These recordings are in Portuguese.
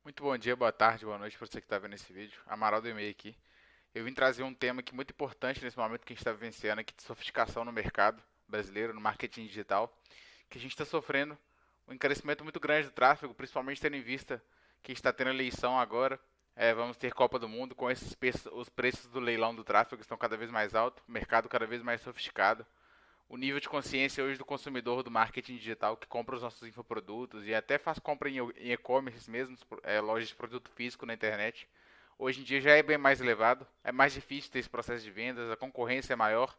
Muito bom dia, boa tarde, boa noite para você que está vendo esse vídeo. Amaral do e-mail aqui. Eu vim trazer um tema aqui muito importante nesse momento que a gente está vivenciando aqui de sofisticação no mercado brasileiro, no marketing digital, que a gente está sofrendo um encarecimento muito grande do tráfego, principalmente tendo em vista que está tendo eleição agora. Vamos ter Copa do Mundo, com os preços do leilão do tráfego estão cada vez mais altos, o mercado cada vez mais sofisticado. O nível de consciência hoje do consumidor do marketing digital que compra os nossos infoprodutos e até faz compra em e-commerce mesmo, lojas de produto físico na internet. Hoje em dia já é bem mais elevado, é mais difícil ter esse processo de vendas, a concorrência é maior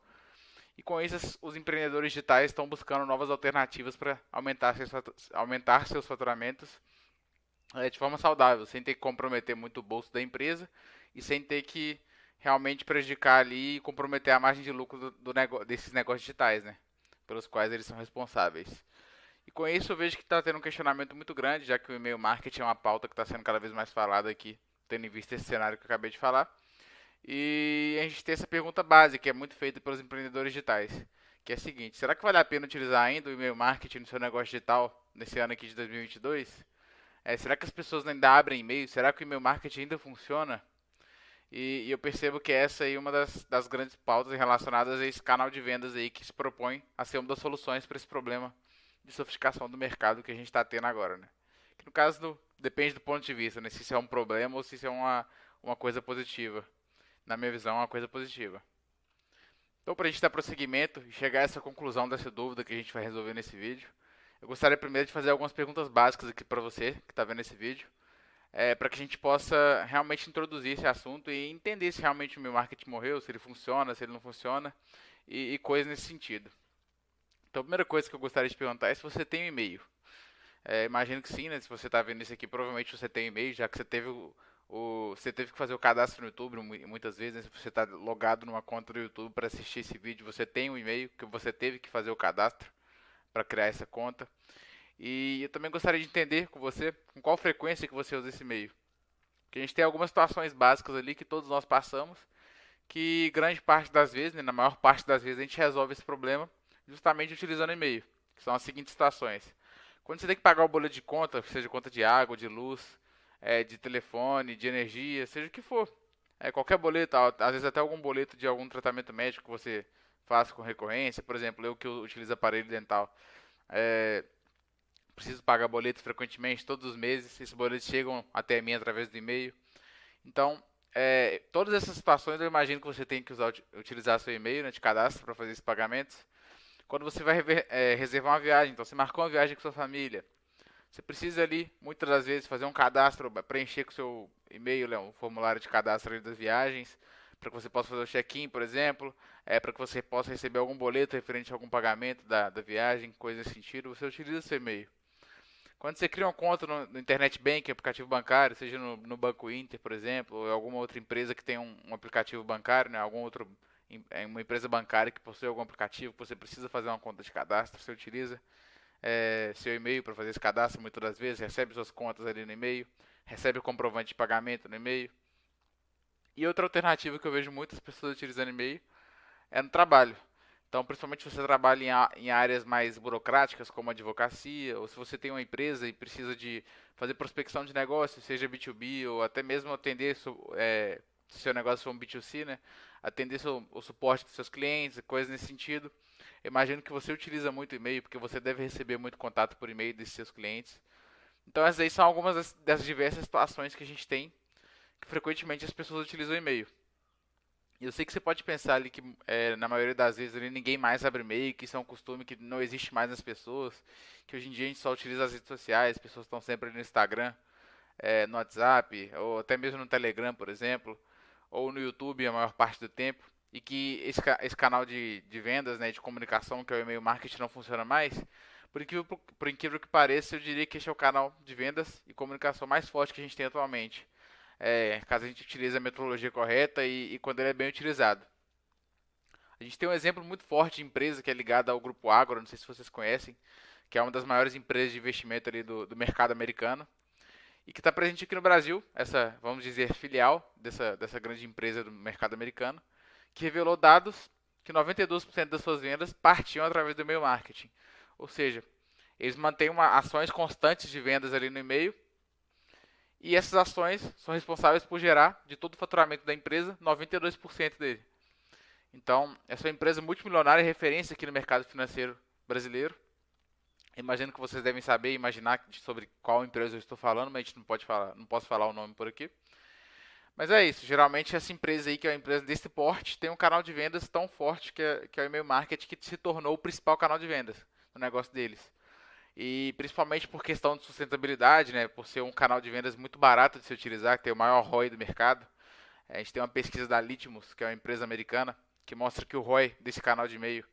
e com isso os empreendedores digitais estão buscando novas alternativas para aumentar seus faturamentos de forma saudável, sem ter que comprometer muito o bolso da empresa e sem ter que realmente prejudicar ali e comprometer a margem de lucro desses negócios digitais, né? Pelos quais eles são responsáveis. E com isso eu vejo que está tendo um questionamento muito grande, já que o e-mail marketing é uma pauta que está sendo cada vez mais falada aqui, tendo em vista esse cenário que eu acabei de falar. E a gente tem essa pergunta básica, que é muito feita pelos empreendedores digitais, que é a seguinte: será que vale a pena utilizar ainda o e-mail marketing no seu negócio digital nesse ano aqui de 2022? Será que as pessoas ainda abrem e-mail? Será que o e-mail marketing ainda funciona? E eu percebo que essa aí é uma das grandes pautas relacionadas a esse canal de vendas aí que se propõe a ser uma das soluções para esse problema de sofisticação do mercado que a gente está tendo agora, né? Que no caso depende do ponto de vista, né? Se isso é um problema ou se isso é uma coisa positiva. Na minha visão, é uma coisa positiva. Então, para a gente dar prosseguimento e chegar a essa conclusão dessa dúvida que a gente vai resolver nesse vídeo, eu gostaria primeiro de fazer algumas perguntas básicas aqui para você que está vendo esse vídeo, para que a gente possa realmente introduzir esse assunto e entender se realmente o meu marketing morreu, se ele funciona, se ele não funciona e coisas nesse sentido. Então, a primeira coisa que eu gostaria de perguntar é se você tem um e-mail. Imagino que sim, né? Se você está vendo isso aqui, provavelmente você tem e-mail, já que você teve você teve que fazer o cadastro no YouTube muitas vezes, né? Se você está logado numa conta do YouTube para assistir esse vídeo, você tem um e-mail que você teve que fazer o cadastro para criar essa conta. E eu também gostaria de entender com você com qual frequência que você usa esse e-mail. Porque a gente tem algumas situações básicas ali que todos nós passamos, que grande parte das vezes, né, na maior parte das vezes, a gente resolve esse problema justamente utilizando e-mail, que são as seguintes situações. Quando você tem que pagar o boleto de conta, seja conta de água, de luz, de telefone, de energia, seja o que for, qualquer boleto, às vezes até algum boleto de algum tratamento médico que você faça com recorrência, por exemplo, eu que utilizo aparelho dental, é, preciso pagar boletos frequentemente, todos os meses, esses boletos chegam até mim através do e-mail. Então, todas essas situações eu imagino que você tem que utilizar seu e-mail, né, de cadastro para fazer esses pagamentos. Quando você vai reservar uma viagem, então você marcou uma viagem com sua família, você precisa ali, muitas das vezes, fazer um cadastro, preencher com o seu e-mail, né, um formulário de cadastro ali das viagens, para que você possa fazer o check-in, por exemplo, para que você possa receber algum boleto referente a algum pagamento da viagem, coisa nesse sentido, você utiliza seu e-mail. Quando você cria uma conta no Internet Bank, aplicativo bancário, seja no Banco Inter, por exemplo, ou alguma outra empresa que tem um aplicativo bancário, né, algum outro, uma empresa bancária que possui algum aplicativo, que você precisa fazer uma conta de cadastro, você utiliza seu e-mail para fazer esse cadastro muitas das vezes, recebe suas contas ali no e-mail, recebe o comprovante de pagamento no e-mail. E outra alternativa que eu vejo muitas pessoas utilizando e-mail é no trabalho. Então, principalmente se você trabalha em áreas mais burocráticas, como advocacia, ou se você tem uma empresa e precisa de fazer prospecção de negócio, seja B2B, ou até mesmo atender, se seu negócio for um B2C, né? Atender o suporte dos seus clientes, coisas nesse sentido. Eu imagino que você utiliza muito e-mail, porque você deve receber muito contato por e-mail desses seus clientes. Então, essas aí são algumas das diversas situações que a gente tem, que frequentemente as pessoas utilizam o e-mail. E eu sei que você pode pensar ali que na maioria das vezes ali ninguém mais abre e-mail, que isso é um costume que não existe mais nas pessoas, que hoje em dia a gente só utiliza as redes sociais, as pessoas estão sempre ali no Instagram, no WhatsApp, ou até mesmo no Telegram, por exemplo, ou no YouTube a maior parte do tempo, e que esse canal de vendas, né, de comunicação, que é o e-mail marketing, não funciona mais. Por incrível que pareça, eu diria que esse é o canal de vendas e comunicação mais forte que a gente tem atualmente, caso a gente utilize a metodologia correta e quando ele é bem utilizado. A gente tem um exemplo muito forte de empresa que é ligada ao Grupo Agro, não sei se vocês conhecem, que é uma das maiores empresas de investimento ali do mercado americano e que está presente aqui no Brasil, essa, vamos dizer, filial dessa grande empresa do mercado americano, que revelou dados que 92% das suas vendas partiam através do e-mail marketing. Ou seja, eles mantêm ações constantes de vendas ali no e-mail E essas ações são responsáveis por gerar, de todo o faturamento da empresa, 92% dele. Então, essa é uma empresa multimilionária e referência aqui no mercado financeiro brasileiro. Imagino que vocês devem saber e imaginar sobre qual empresa eu estou falando, mas a gente não pode falar, não posso falar o nome por aqui. Mas é isso, geralmente essa empresa aí, que é uma empresa desse porte, tem um canal de vendas tão forte que é o e-mail marketing, que se tornou o principal canal de vendas no negócio deles. E principalmente por questão de sustentabilidade, né, por ser um canal de vendas muito barato de se utilizar, que tem o maior ROI do mercado. A gente tem uma pesquisa da Litmus, que é uma empresa americana, que mostra que o ROI desse canal de e-mail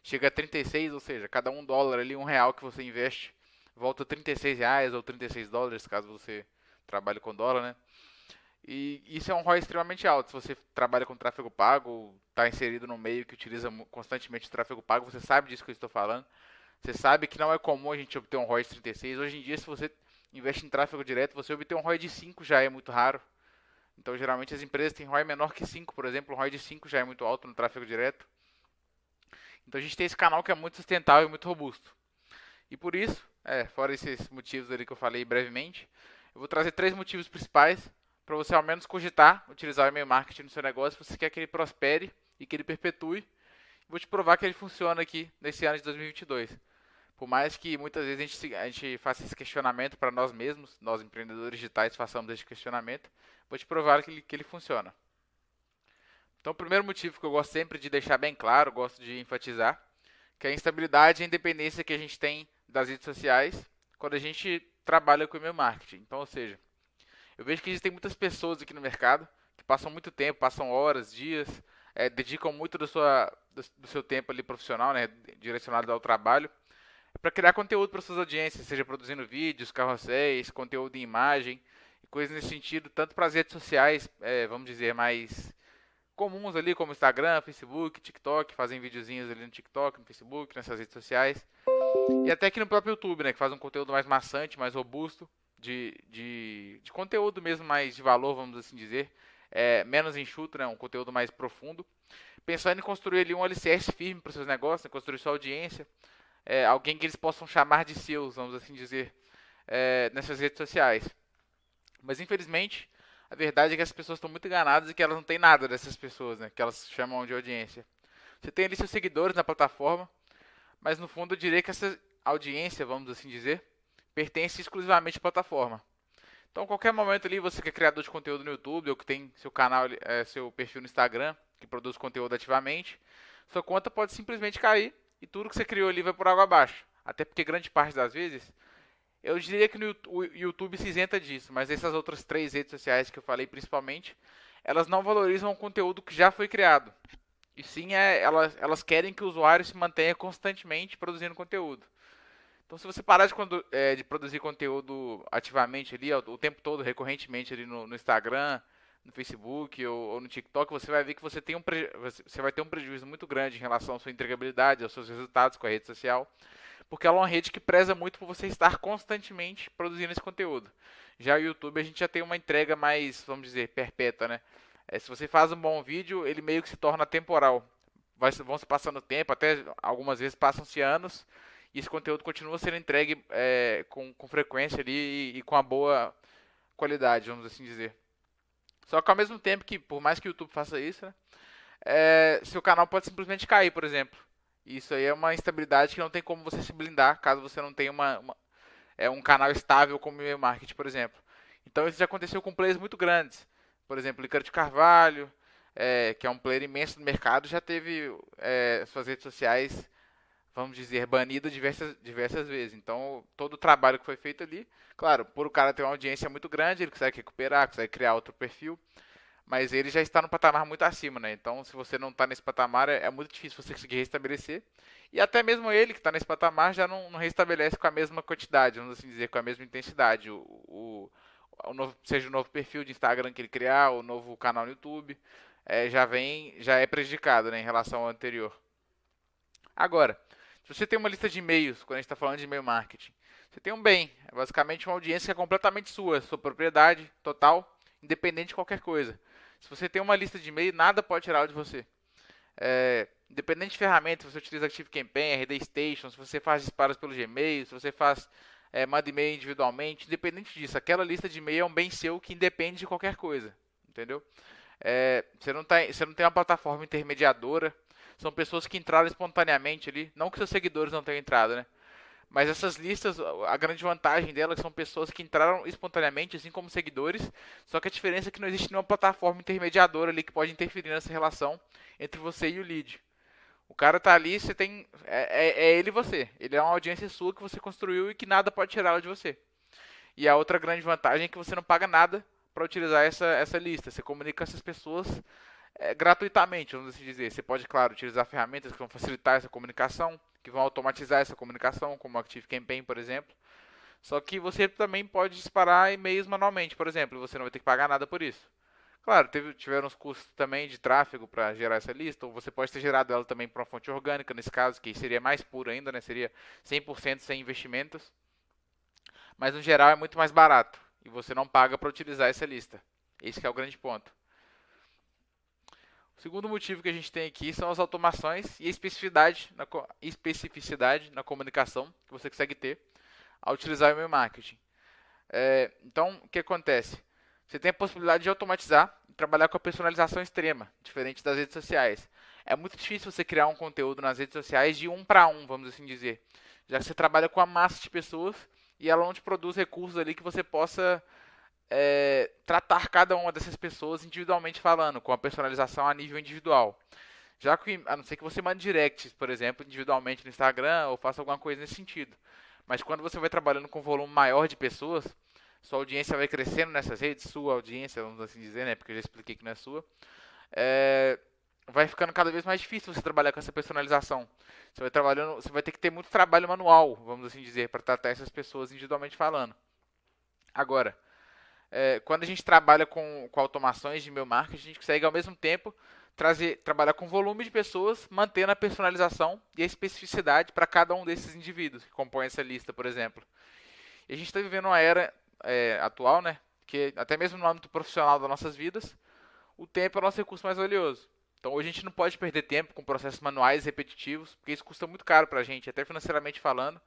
chega a 36, ou seja, cada $1 ali, R$ 1 que você investe, volta a R$ 36 ou US$ 36, caso você trabalhe com dólar, né? E isso é um ROI extremamente alto. Se você trabalha com tráfego pago, ou está inserido no meio que utiliza constantemente o tráfego pago, você sabe disso que eu estou falando. Você sabe que não é comum a gente obter um ROI de 36. Hoje em dia, se você investe em tráfego direto, você obter um ROI de 5 já é muito raro. Então, geralmente, as empresas têm ROI menor que 5, por exemplo. O ROI de 5 já é muito alto no tráfego direto. Então, a gente tem esse canal que é muito sustentável e muito robusto. E por isso, fora esses motivos ali que eu falei brevemente, eu vou trazer 3 motivos principais para você ao menos cogitar utilizar o e-mail marketing no seu negócio. Se você quer que ele prospere e que ele perpetue. Vou te provar que ele funciona aqui nesse ano de 2022. Por mais que muitas vezes a gente faça esse questionamento para nós mesmos, nós empreendedores digitais façamos esse questionamento, vou te provar que ele funciona. Então, o primeiro motivo que eu gosto sempre de deixar bem claro, gosto de enfatizar, que é a instabilidade e a independência que a gente tem das redes sociais quando a gente trabalha com o e-mail marketing. Então, ou seja, eu vejo que existem muitas pessoas aqui no mercado que passam muito tempo, passam horas, dias, dedicam muito do seu tempo ali profissional, né, direcionado ao trabalho, para criar conteúdo para suas audiências, seja produzindo vídeos, carrosséis, conteúdo em imagem, coisas nesse sentido, tanto para as redes sociais, vamos dizer, mais comuns ali, como Instagram, Facebook, TikTok, fazem videozinhos ali no TikTok, no Facebook, nessas redes sociais, e até aqui no próprio YouTube, né, que faz um conteúdo mais maçante, mais robusto, de conteúdo mesmo mais de valor, vamos assim dizer, menos enxuto, né, um conteúdo mais profundo, pensando em construir ali um alicerce firme para os seus negócios, né, construir sua audiência, alguém que eles possam chamar de seus, vamos assim dizer, nessas redes sociais. Mas infelizmente, a verdade é que as pessoas estão muito enganadas e que elas não têm nada dessas pessoas, né, que elas chamam de audiência. Você tem ali seus seguidores na plataforma, mas no fundo eu diria que essa audiência, vamos assim dizer, pertence exclusivamente à plataforma. Então, a qualquer momento ali, você que é criador de conteúdo no YouTube ou que tem seu canal, seu perfil no Instagram, que produz conteúdo ativamente, sua conta pode simplesmente cair e tudo que você criou ali vai por água abaixo. Até porque grande parte das vezes, eu diria que o YouTube se isenta disso, mas essas outras 3 redes sociais que eu falei principalmente, elas não valorizam o conteúdo que já foi criado. E sim, elas querem que o usuário se mantenha constantemente produzindo conteúdo. Então, se você parar de produzir conteúdo ativamente ali, o tempo todo, recorrentemente ali no Instagram, no Facebook ou no TikTok, você vai ver que você vai ter um prejuízo muito grande em relação à sua entregabilidade, aos seus resultados com a rede social, porque ela é uma rede que preza muito por você estar constantemente produzindo esse conteúdo. Já o YouTube, a gente já tem uma entrega mais, vamos dizer, perpétua, né? Se você faz um bom vídeo, ele meio que se torna temporal. Vão se passando tempo, até algumas vezes passam-se anos, e esse conteúdo continua sendo entregue com frequência ali e com a boa qualidade, vamos assim dizer. Só que ao mesmo tempo que, por mais que o YouTube faça isso, né, seu canal pode simplesmente cair, por exemplo. Isso aí é uma instabilidade que não tem como você se blindar, caso você não tenha um canal estável como o e-mail marketing, por exemplo. Então isso já aconteceu com players muito grandes. Por exemplo, Ricardo Carvalho, que é um player imenso no mercado, já teve suas redes sociais, vamos dizer, banidas diversas vezes. Então, todo o trabalho que foi feito ali, claro, por o cara ter uma audiência muito grande, ele consegue recuperar, consegue criar outro perfil, mas ele já está no patamar muito acima, né? Então, se você não está nesse patamar, é muito difícil você conseguir restabelecer. E até mesmo ele que está nesse patamar já não restabelece com a mesma quantidade, vamos assim dizer, com a mesma intensidade. Seja o novo perfil de Instagram que ele criar, o novo canal no YouTube, já é prejudicado, né, em relação ao anterior. Agora, se você tem uma lista de e-mails, quando a gente está falando de e-mail marketing, você tem um bem, é basicamente uma audiência que é completamente sua propriedade total, independente de qualquer coisa. Se você tem uma lista de e-mail, nada pode tirá-la de você. Independente de ferramenta, se você utiliza ActiveCampaign, RD Station, se você faz disparos pelo Gmail, se você faz manda e-mail individualmente, independente disso. Aquela lista de e-mail é um bem seu que independe de qualquer coisa, entendeu? Você não tem uma plataforma intermediadora, são pessoas que entraram espontaneamente ali, não que seus seguidores não tenham entrado, né? Mas essas listas, a grande vantagem delas são pessoas que entraram espontaneamente, assim como seguidores, só que a diferença é que não existe nenhuma plataforma intermediadora ali que pode interferir nessa relação entre você e o lead. O cara tá ali, você tem. É ele e você. Ele é uma audiência sua que você construiu e que nada pode tirá-la de você. E a outra grande vantagem é que você não paga nada para utilizar essa lista. Você comunica com essas pessoas gratuitamente, vamos assim dizer. Você pode, claro, utilizar ferramentas que vão facilitar essa comunicação, que vão automatizar essa comunicação, como o ActiveCampaign, por exemplo. Só que você também pode disparar e-mails manualmente, por exemplo, e você não vai ter que pagar nada por isso. Claro, tiveram os custos também de tráfego para gerar essa lista, ou você pode ter gerado ela também para uma fonte orgânica, nesse caso, que seria mais puro ainda, né? Seria 100% sem investimentos. Mas no geral é muito mais barato e você não paga para utilizar essa lista. Esse que é o grande ponto. O segundo motivo que a gente tem aqui são as automações e a especificidade na comunicação que você consegue ter ao utilizar o e-mail marketing. Então, o que acontece? Você tem a possibilidade de automatizar e trabalhar com a personalização extrema, diferente das redes sociais. É muito difícil você criar um conteúdo nas redes sociais de um para um, vamos assim dizer, já que você trabalha com a massa de pessoas e ela não te produz recursos ali que você possa tratar cada uma dessas pessoas individualmente falando, com a personalização a nível individual. Já que, a não ser que você mande directs, por exemplo, individualmente no Instagram ou faça alguma coisa nesse sentido. Mas quando você vai trabalhando com um volume maior de pessoas, sua audiência vai crescendo nessas redes, sua audiência, vamos assim dizer, né? Porque eu já expliquei que não é sua. Vai ficando cada vez mais difícil você trabalhar com essa personalização. Você vai ter que ter muito trabalho manual, vamos assim dizer, para tratar essas pessoas individualmente falando. Agora, quando a gente trabalha com automações de e-mail marketing, a gente consegue ao mesmo tempo trabalhar com volume de pessoas, mantendo a personalização e a especificidade para cada um desses indivíduos que compõem essa lista, por exemplo. E a gente está vivendo uma era atual, né, que até mesmo no âmbito profissional das nossas vidas, o tempo é o nosso recurso mais valioso. Então hoje a gente não pode perder tempo com processos manuais repetitivos, porque isso custa muito caro para a gente, até financeiramente falando,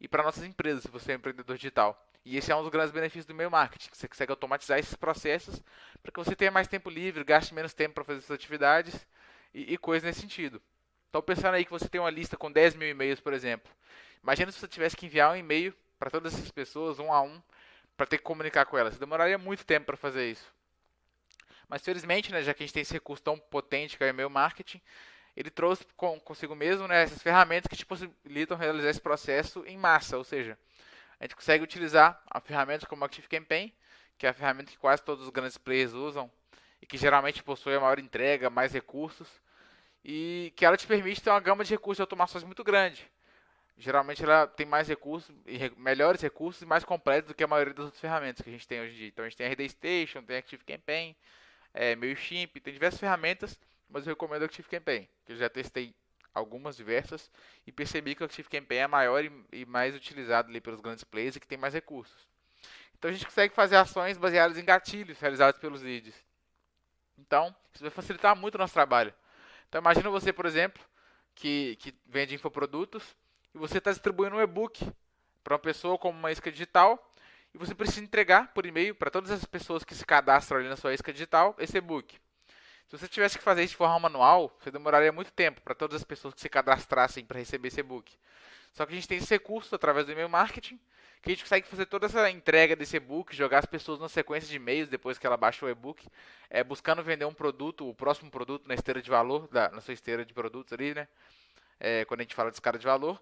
e para nossas empresas, se você é um empreendedor digital. E esse é um dos grandes benefícios do e-mail marketing, que você consegue automatizar esses processos para que você tenha mais tempo livre, gaste menos tempo para fazer suas atividades e coisas nesse sentido. Então, pensando aí que você tem uma lista com 10 mil e-mails, por exemplo. Imagina se você tivesse que enviar um e-mail para todas essas pessoas, um a um, para ter que comunicar com elas. Você demoraria muito tempo para fazer isso. Mas, felizmente, né, já que a gente tem esse recurso tão potente que é o e-mail marketing, ele trouxe consigo mesmo, né, essas ferramentas que te possibilitam realizar esse processo em massa, ou seja, a gente consegue utilizar a ferramenta como ActiveCampaign, que é a ferramenta que quase todos os grandes players usam e que geralmente possui a maior entrega, mais recursos e que ela te permite ter uma gama de recursos de automações muito grande. Geralmente ela tem mais recursos, melhores recursos e mais completos do que a maioria das outras ferramentas que a gente tem hoje em dia. Então a gente tem a RD Station, tem a ActiveCampaign, MailChimp, tem diversas ferramentas, mas eu recomendo o ActiveCampaign, que eu já testei algumas diversas e percebi que o ActiveCampaign é maior e mais utilizado ali pelos grandes players e que tem mais recursos. Então a gente consegue fazer ações baseadas em gatilhos realizados pelos leads. Então, isso vai facilitar muito o nosso trabalho. Então imagina você, por exemplo, que vende infoprodutos e você está distribuindo um e-book para uma pessoa como uma isca digital e você precisa entregar por e-mail para todas as pessoas que se cadastram ali na sua isca digital esse e-book. Se você tivesse que fazer isso de forma manual, você demoraria muito tempo para todas as pessoas que se cadastrassem para receber esse e-book. Só que a gente tem esse recurso através do e-mail marketing, que a gente consegue fazer toda essa entrega desse e-book, jogar as pessoas numa sequência de e-mails depois que ela baixa o e-book, buscando vender um produto, o próximo produto na esteira de valor, na sua esteira de produtos ali, né? Quando a gente fala de escala de valor,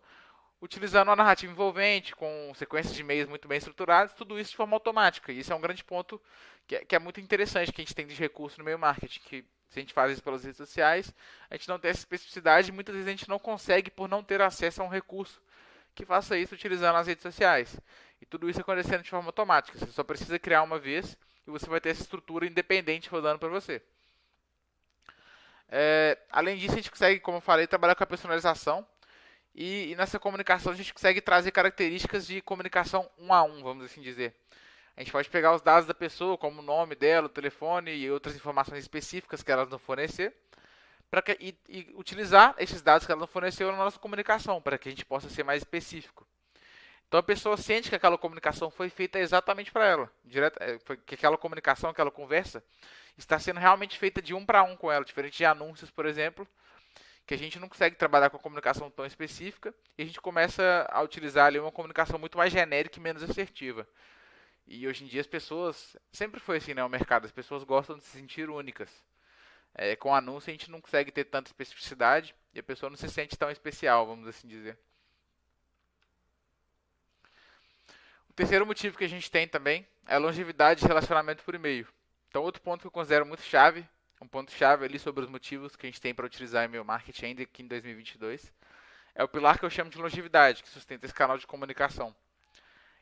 utilizando uma narrativa envolvente, com sequências de e-mails muito bem estruturadas, tudo isso de forma automática. E isso é um grande ponto que é muito interessante que a gente tem de recurso no e-mail marketing, que se a gente faz isso pelas redes sociais, a gente não tem essa especificidade e muitas vezes a gente não consegue por não ter acesso a um recurso que faça isso utilizando as redes sociais. E tudo isso acontecendo de forma automática. Você só precisa criar uma vez e você vai ter essa estrutura independente rodando para você. Além disso, a gente consegue, como eu falei, trabalhar com a personalização e nessa comunicação a gente consegue trazer características de comunicação um a um, vamos assim dizer. A gente pode pegar os dados da pessoa, como o nome dela, o telefone e outras informações específicas que elas nos fornecer, e utilizar esses dados que ela nos forneceu na nossa comunicação, para que a gente possa ser mais específico. Então a pessoa sente que aquela comunicação foi feita exatamente para ela, que aquela comunicação, aquela conversa está sendo realmente feita de um para um com ela, diferente de anúncios, por exemplo, que a gente não consegue trabalhar com a comunicação tão específica e a gente começa a utilizar ali uma comunicação muito mais genérica e menos assertiva. E hoje em dia as pessoas, sempre foi assim, né, o mercado, as pessoas gostam de se sentir únicas. Com anúncio a gente não consegue ter tanta especificidade e a pessoa não se sente tão especial, vamos assim dizer. O terceiro motivo que a gente tem também é a longevidade de relacionamento por e-mail. Então, outro ponto que eu considero muito chave, um ponto chave ali sobre os motivos que a gente tem para utilizar e-mail marketing ainda aqui em 2022, é o pilar que eu chamo de longevidade, que sustenta esse canal de comunicação.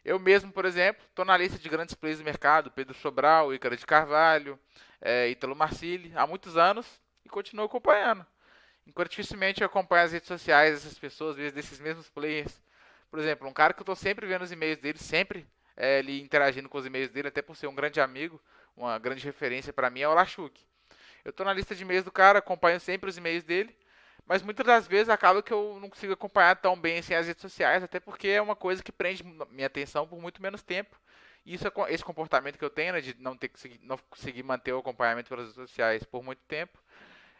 Eu mesmo, por exemplo, estou na lista de grandes players do mercado, Pedro Sobral, Ícaro de Carvalho, Ítalo Marcilli, há muitos anos e continuo acompanhando. Enquanto dificilmente eu acompanho as redes sociais dessas pessoas, às vezes desses mesmos players. Por exemplo, um cara que eu estou sempre vendo os e-mails dele, sempre ele interagindo com os e-mails dele, até por ser um grande amigo, uma grande referência para mim, é o Lachuk. Eu estou na lista de e-mails do cara, acompanho sempre os e-mails dele, mas muitas das vezes acaba que eu não consigo acompanhar tão bem assim as redes sociais, até porque é uma coisa que prende minha atenção por muito menos tempo. E esse comportamento que eu tenho, né, de não conseguir manter o acompanhamento pelas redes sociais por muito tempo,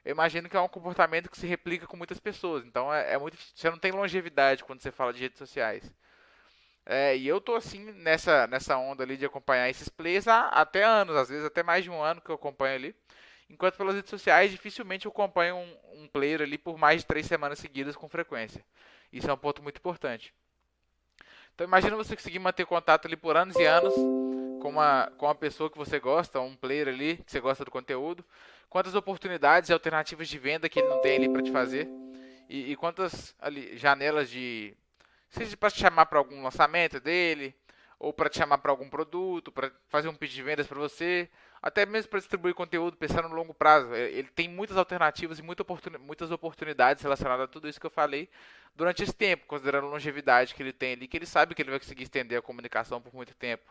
eu imagino que é um comportamento que se replica com muitas pessoas. Então você não tem longevidade quando você fala de redes sociais. E eu tô assim nessa onda ali de acompanhar esses players há até anos, às vezes até mais de um ano que eu acompanho ali. Enquanto pelas redes sociais, dificilmente eu acompanho um player ali por mais de 3 semanas seguidas com frequência. Isso é um ponto muito importante. Então imagina você conseguir manter contato ali por anos e anos com uma pessoa que você gosta, um player ali que você gosta do conteúdo. Quantas oportunidades e alternativas de venda que ele não tem ali para te fazer. E quantas ali, janelas de. Seja para te chamar para algum lançamento dele, ou para te chamar para algum produto, para fazer um pitch de vendas para você, até mesmo para distribuir conteúdo pensando no longo prazo. Ele tem muitas alternativas e muitas oportunidades relacionadas a tudo isso que eu falei durante esse tempo, considerando a longevidade que ele tem ali, que ele sabe que ele vai conseguir estender a comunicação por muito tempo.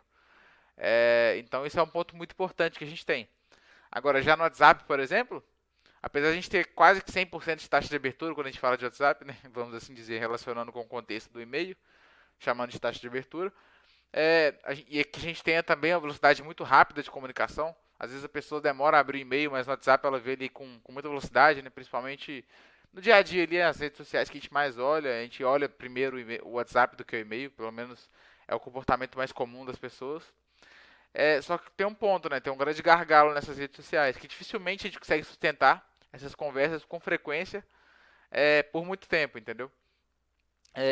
Então, esse é um ponto muito importante que a gente tem. Agora, já no WhatsApp, por exemplo, apesar de a gente ter quase que 100% de taxa de abertura quando a gente fala de WhatsApp, né, vamos assim dizer, relacionando com o contexto do e-mail, chamando de taxa de abertura, e que a gente tenha também uma velocidade muito rápida de comunicação. Às vezes a pessoa demora a abrir o e-mail, mas no WhatsApp ela vê ali com muita velocidade, né, principalmente no dia a dia ali, as redes sociais que a gente mais olha, a gente olha primeiro o WhatsApp do que o e-mail, pelo menos é o comportamento mais comum das pessoas. Só que tem um ponto, né? Tem um grande gargalo nessas redes sociais, que dificilmente a gente consegue sustentar essas conversas com frequência por muito tempo, entendeu?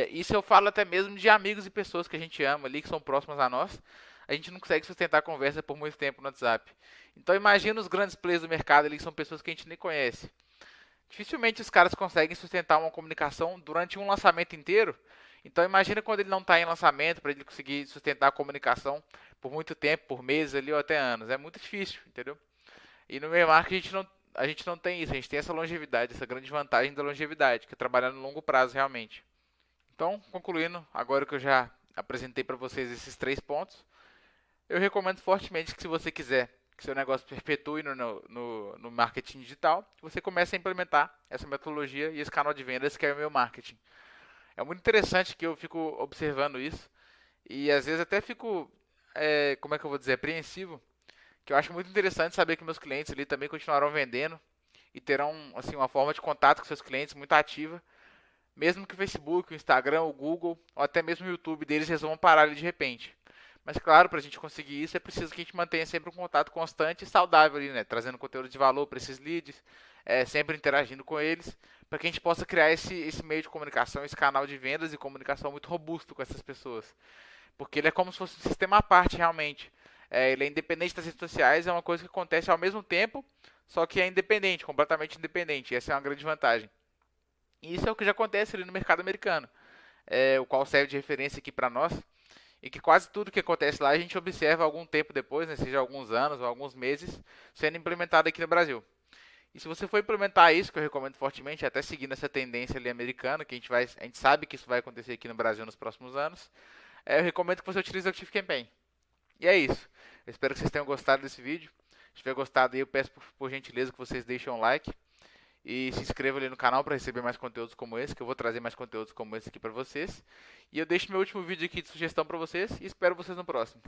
Isso eu falo até mesmo de amigos e pessoas que a gente ama ali, que são próximas a nós. A gente não consegue sustentar a conversa por muito tempo no WhatsApp. Então imagina os grandes players do mercado ali, que são pessoas que a gente nem conhece. Dificilmente os caras conseguem sustentar uma comunicação durante um lançamento inteiro. Então imagina quando ele não está em lançamento, para ele conseguir sustentar a comunicação por muito tempo, por meses ali ou até anos. É muito difícil, entendeu? E no meio marketing a gente não tem isso, a gente tem essa longevidade, essa grande vantagem da longevidade, que é trabalhar no longo prazo realmente. Então, concluindo, agora que eu já apresentei para vocês esses 3 pontos, eu recomendo fortemente que se você quiser que seu negócio perpetue no marketing digital, que você comece a implementar essa metodologia e esse canal de vendas que é o meu marketing. É muito interessante que eu fico observando isso e às vezes até fico, como é que eu vou dizer, apreensivo, que eu acho muito interessante saber que meus clientes ali também continuarão vendendo e terão assim uma forma de contato com seus clientes muito ativa, mesmo que o Facebook, o Instagram, o Google ou até mesmo o YouTube deles resolvam parar ali de repente. Mas claro, para a gente conseguir isso é preciso que a gente mantenha sempre um contato constante e saudável ali, né? Trazendo conteúdo de valor para esses leads, sempre interagindo com eles, para que a gente possa criar esse meio de comunicação, esse canal de vendas e comunicação muito robusto com essas pessoas. Porque ele é como se fosse um sistema à parte realmente. Ele é independente das redes sociais, é uma coisa que acontece ao mesmo tempo, só que é independente, completamente independente. Essa é uma grande vantagem. E isso é o que já acontece ali no mercado americano, o qual serve de referência aqui para nós, e que quase tudo que acontece lá a gente observa algum tempo depois, né, seja alguns anos ou alguns meses, sendo implementado aqui no Brasil. E se você for implementar isso, que eu recomendo fortemente, até seguindo essa tendência ali americana, que a gente sabe que isso vai acontecer aqui no Brasil nos próximos anos, eu recomendo que você utilize o Active Campaign. E é isso. Eu espero que vocês tenham gostado desse vídeo. Se tiver gostado aí, eu peço por gentileza que vocês deixem um like. E se inscreva ali no canal para receber mais conteúdos como esse, que eu vou trazer mais conteúdos como esse aqui para vocês. E eu deixo meu último vídeo aqui de sugestão para vocês e espero vocês no próximo.